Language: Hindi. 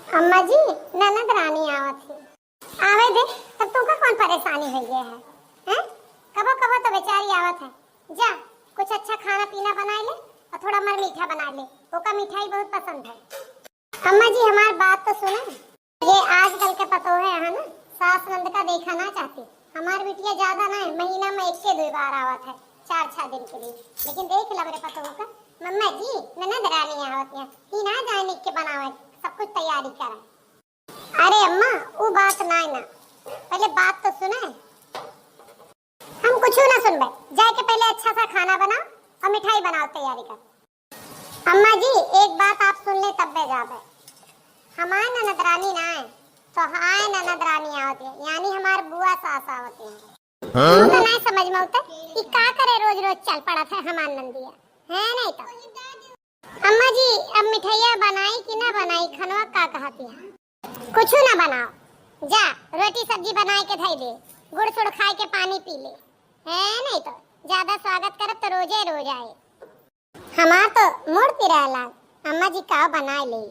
अम्मा जी ननद रानी आवत है। आवे दे तब तुमका कौन परेशानी हो गया है? हैं? कबो कबो तो बेचारी आवत है। जा कुछ अच्छा खाना पीना बना ले और थोड़ा मर मीठा बना ले। ओका मिठाई बहुत पसंद है। अम्मा जी हमारी बात तो सुने। ये आजकल के पतोहे है ना, सास नंद का देखा ना चाहती। हमारी बिटिया ज्यादा ना है, महीना में 1 से 2 बार आवत है, 4-6 दिन के लिए। लेकिन देख लब रे पतोह का, मम्मा जी ननद रानी आवत है, ही ना जाने के बनावे सब कुछ तैयारी करे। अरे अम्मा वो बात ना है ना, पहले बात तो सुने। हम कुछ ना सुनबे, जाके पहले अच्छा सा खाना बनाओ और मिठाई बनाओ तैयारी कर। अम्मा जी एक बात आप सुन ले तब बे जाबे। हमारे ननद रानी ना है तो हाय ननद रानी आवत है, यानी हमार बुआ सास आवत है। हाँ? तो नहीं समझ में होता कि का करे रोज रोज चल पड़ा था हमार नंदिया है नहीं तो। अम्मा जी अब मिठाइया बनाई कि ना बनाई, खनवा का कहती है? कुछ ना बनाओ, जा रोटी सब्जी बनाए के धई दे, गुड़ सुड़ खाए के पानी पी ले, है नहीं तो ज्यादा स्वागत करत तो रोजे रोज आए। हमार तो मूड पिराला, अम्मा जी का बनाए ले।